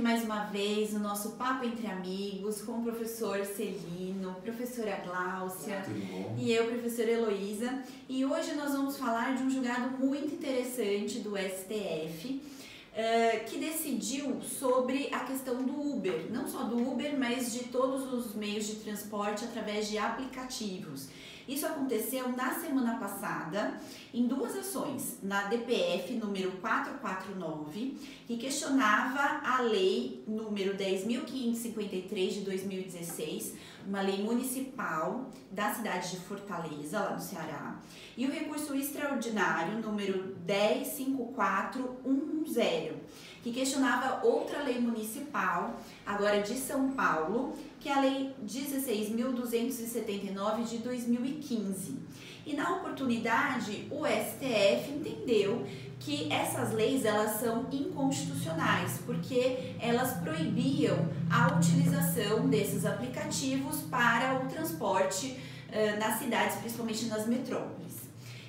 mais uma vez no nosso Papo Entre Amigos com o professor Celino, professora Gláucia e eu, professora Heloísa. E hoje nós vamos falar de um julgado muito interessante do STF, que decidiu sobre a questão do Uber, não só do Uber, mas de todos os meios de transporte através de aplicativos. Isso aconteceu na semana passada em duas ações, na DPF número 449, que questionava a lei número 10.553 de 2016, uma lei municipal da cidade de Fortaleza, lá no Ceará, e o recurso extraordinário número 10.5410, que questionava outra lei municipal, agora de São Paulo, que é a Lei 16.279 de 2015. E na oportunidade, o STF entendeu que essas leis elas são inconstitucionais, porque elas proibiam a utilização desses aplicativos para o transporte nas cidades, principalmente nas metrópoles.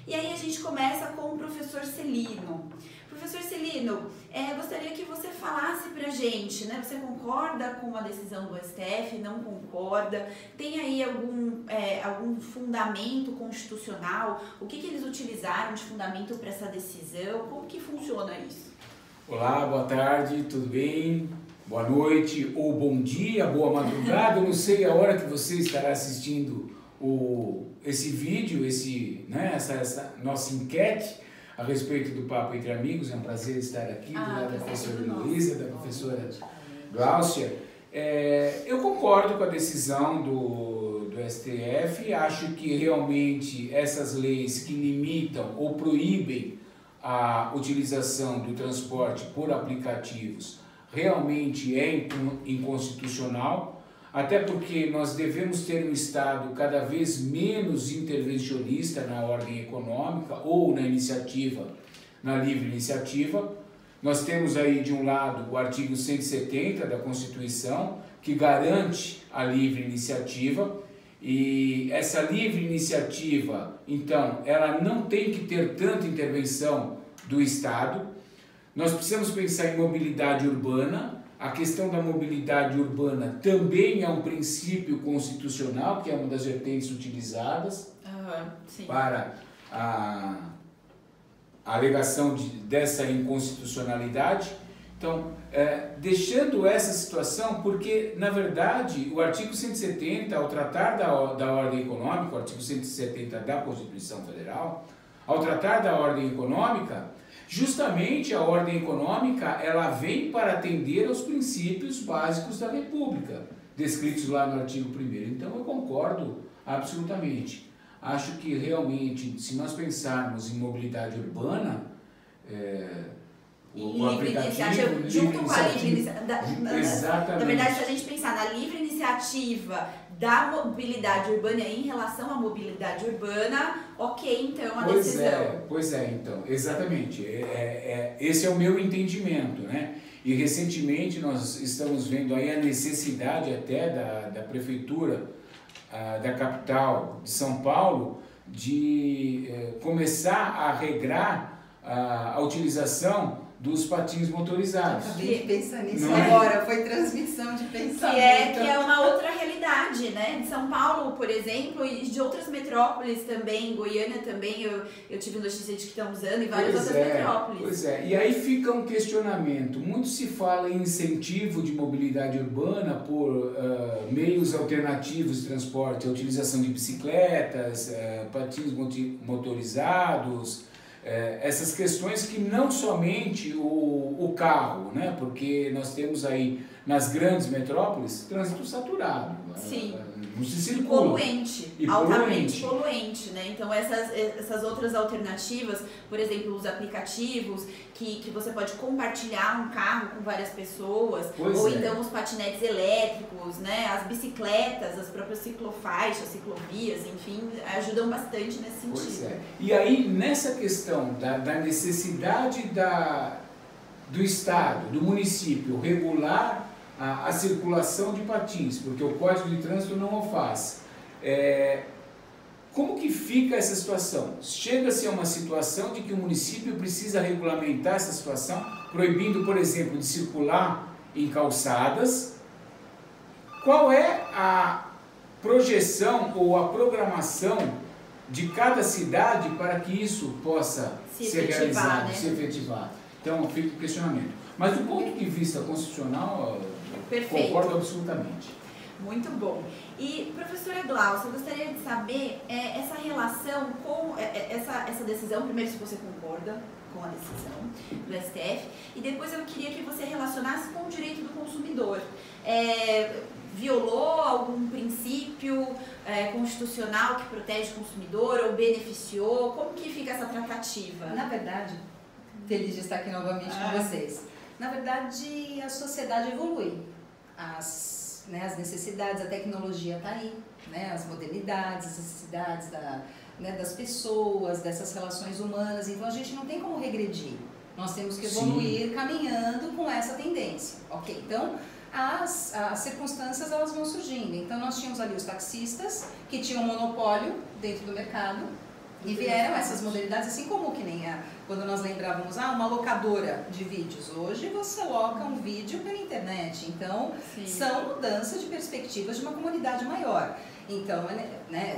E aí a gente começa com o professor Celino. Professor Celino, gostaria que você falasse pra gente, né? Você concorda com a decisão do STF? Não concorda? Tem aí algum fundamento constitucional? O que eles utilizaram de fundamento para essa decisão? Como que funciona isso? Olá, boa tarde, tudo bem? Boa noite ou bom dia, boa madrugada. Eu não sei a hora que você estará assistindo esse vídeo, essa nossa enquete a respeito do Papo Entre Amigos. É um prazer estar aqui do lado da professora Heloísa, da professora Gláucia. Eu concordo com a decisão do STF, acho que realmente essas leis que limitam ou proíbem a utilização do transporte por aplicativos realmente é inconstitucional, até porque nós devemos ter um Estado cada vez menos intervencionista na ordem econômica ou na iniciativa, na livre iniciativa. Nós temos aí de um lado o artigo 170 da Constituição, que garante a livre iniciativa, e essa livre iniciativa, então, ela não tem que ter tanta intervenção do Estado. Nós precisamos pensar em mobilidade urbana. A questão da mobilidade urbana também é um princípio constitucional, que é uma das vertentes utilizadas para a alegação dessa inconstitucionalidade. Então, deixando essa situação, porque, na verdade, o artigo 170, ao tratar da ordem econômica, o artigo 170 da Constituição Federal, ao tratar da ordem econômica, justamente a ordem econômica ela vem para atender aos princípios básicos da República, descritos lá no artigo 1º. Então eu concordo absolutamente. Acho que realmente, se nós pensarmos em mobilidade urbana, o aplicativo junto com a livre iniciativa, exatamente. Na verdade, se a gente pensar na livre iniciativa da mobilidade urbana em relação à mobilidade urbana, ok, então a decisão. Pois é, então, exatamente. Esse é o meu entendimento, né? E recentemente nós estamos vendo aí a necessidade até da prefeitura da capital de São Paulo de começar a regrar a utilização dos patins motorizados. Acabei de pensar nisso agora, foi transmissão de pensamento. Que é uma outra realidade, né? De São Paulo, por exemplo, e de outras metrópoles também, Goiânia também, eu tive notícia de que estão usando, e várias outras metrópoles. Pois é, e aí fica um questionamento. Muito se fala em incentivo de mobilidade urbana por meios alternativos de transporte, a utilização de bicicletas, patins motorizados, essas questões que não somente o carro, né? Porque nós temos aí nas grandes metrópoles trânsito saturado. Sim. Não se circula. Altamente poluente, né? Então essas outras alternativas, por exemplo, os aplicativos que você pode compartilhar um carro com várias pessoas, então os patinetes elétricos, né? As bicicletas, as próprias ciclofaixas, ciclovias, enfim, ajudam bastante nesse sentido. Pois é. E aí, nessa questão da necessidade do Estado, do município, regular a circulação de patins, porque o Código de Trânsito não o faz. Como que fica essa situação? Chega-se a uma situação de que o município precisa regulamentar essa situação, proibindo, por exemplo, de circular em calçadas. Qual é a projeção ou a programação de cada cidade para que isso possa ser realizado, se efetivar? Então, fica o questionamento. Mas do ponto de vista constitucional, concordo absolutamente. Muito bom. E, professora Glaucia, eu gostaria de saber essa relação com essa decisão, primeiro se você concorda com a decisão do STF, e depois eu queria que você relacionasse com o direito do consumidor. Violou algum princípio constitucional que protege o consumidor ou beneficiou? Como que fica essa tratativa? Na verdade, feliz de estar aqui novamente com vocês. Na verdade, a sociedade evolui. As necessidades, a tecnologia está aí, né? As modernidades, as necessidades das pessoas, dessas relações humanas. Então, a gente não tem como regredir. Nós temos que evoluir caminhando com essa tendência. Ok, então, as circunstâncias elas vão surgindo. Então, nós tínhamos ali os taxistas, que tinham um monopólio dentro do mercado, e vieram essas modalidades, assim como que nem quando nós lembrávamos, uma locadora de vídeos. Hoje você loca um vídeo pela internet. Então, são mudanças de perspectivas de uma comunidade maior. Então,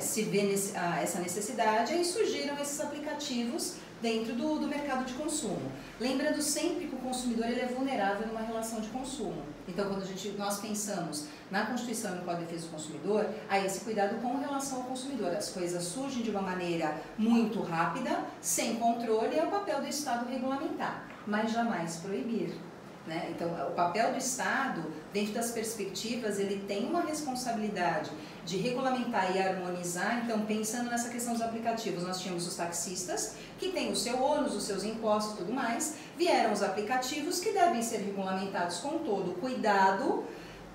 se vê essa necessidade, aí surgiram esses aplicativos dentro do mercado de consumo. Lembrando sempre que o consumidor ele é vulnerável numa relação de consumo. Então, quando nós pensamos na Constituição e no Código de Defesa do Consumidor, há esse cuidado com relação ao consumidor. As coisas surgem de uma maneira muito rápida, sem controle, é o papel do Estado regulamentar, mas jamais proibir. Né? Então, o papel do Estado, dentro das perspectivas, ele tem uma responsabilidade de regulamentar e harmonizar. Então, pensando nessa questão dos aplicativos, nós tínhamos os taxistas, que têm o seu ônus, os seus impostos e tudo mais, vieram os aplicativos que devem ser regulamentados com todo cuidado,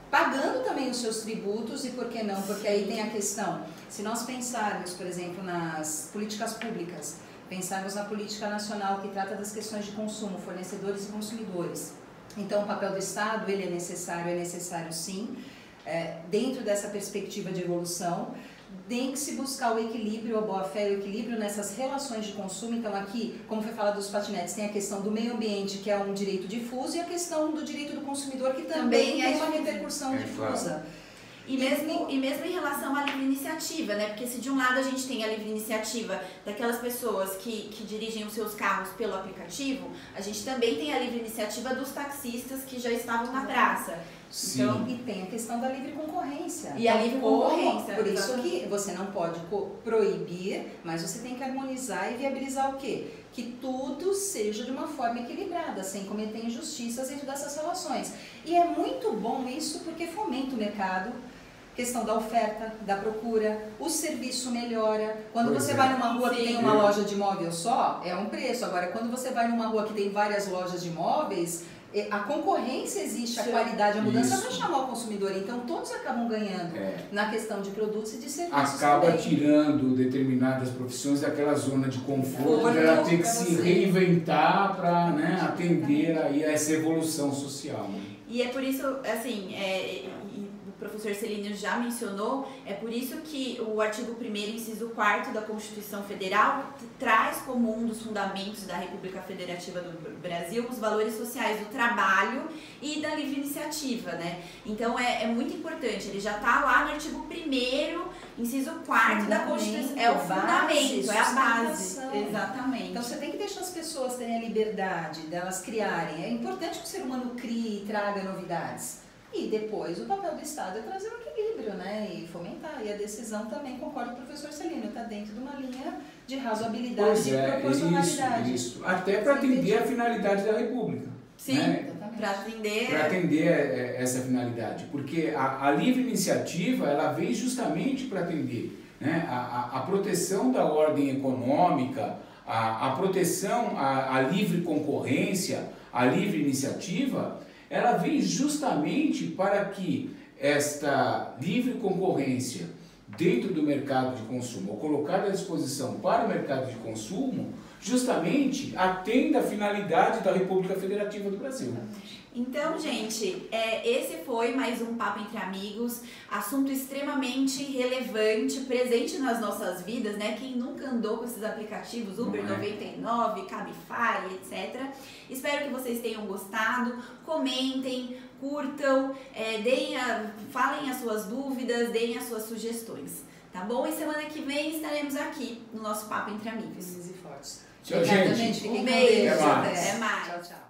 pagando também os seus tributos. E por que não? Porque aí tem a questão, se nós pensarmos, por exemplo, nas políticas públicas, pensarmos na política nacional que trata das questões de consumo, fornecedores e consumidores. Então, o papel do Estado, ele é necessário sim, dentro dessa perspectiva de evolução. Tem que se buscar o equilíbrio, a boa-fé, o equilíbrio nessas relações de consumo. Então, aqui, como foi falado dos patinetes, tem a questão do meio ambiente, que é um direito difuso, e a questão do direito do consumidor, que também tem uma repercussão difusa. E mesmo em relação à livre iniciativa, né? Porque se de um lado a gente tem a livre iniciativa daquelas pessoas que dirigem os seus carros pelo aplicativo, a gente também tem a livre iniciativa dos taxistas que já estavam na praça. Então, e tem a questão da livre concorrência. E a livre concorrência. Por isso que você não pode proibir, mas você tem que harmonizar e viabilizar o quê? Que tudo seja de uma forma equilibrada, sem cometer injustiças dentro dessas relações. E é muito bom isso porque fomenta o mercado, questão da oferta, da procura, o serviço melhora. Quando você vai numa rua que tem uma loja de móvel só, é um preço. Agora, quando você vai numa rua que tem várias lojas de móveis, a concorrência existe, a qualidade, a mudança vai chamar o consumidor. Então, todos acabam ganhando na questão de produtos e de serviços. Acaba também. tirando determinadas profissões daquela zona de conforto, ela tem que se reinventar para atender aí a essa evolução social. Né? E é por isso, assim, o professor Celino já mencionou, é por isso que o artigo 1º, inciso 4º da Constituição Federal traz como um dos fundamentos da República Federativa do Brasil os valores sociais do trabalho e da livre iniciativa, né? Então é muito importante, ele já está lá no artigo 1º, inciso 4º da Constituição, é o fundamento, é a base. Exatamente. Então você tem que deixar as pessoas terem a liberdade delas criarem. É importante que o ser humano crie e traga novidades. E depois o papel do Estado é trazer um equilíbrio, né? E fomentar. E a decisão também, concordo com o professor Celino, está dentro de uma linha de razoabilidade e proporcionalidade. Isso. Até para atender a finalidade da República. Sim, para atender essa finalidade. Porque a livre iniciativa, ela vem justamente para atender a proteção da ordem econômica, a proteção à livre concorrência, à livre iniciativa. Ela vem justamente para que esta livre concorrência dentro do mercado de consumo, ou colocada à disposição para o mercado de consumo, justamente atenda à finalidade da República Federativa do Brasil. Então, gente, esse foi mais um Papo Entre Amigos, assunto extremamente relevante, presente nas nossas vidas, né? Quem nunca andou com esses aplicativos, Uber 99, Cabify, etc. Espero que vocês tenham gostado, comentem, curtam, falem as suas dúvidas, deem as suas sugestões, tá bom? E semana que vem estaremos aqui no nosso Papo Entre Amigos. E fortes. Tchau, Obrigada, gente. Fiquem Um com beijo. Deus. Até mais. Até mais. Tchau, tchau.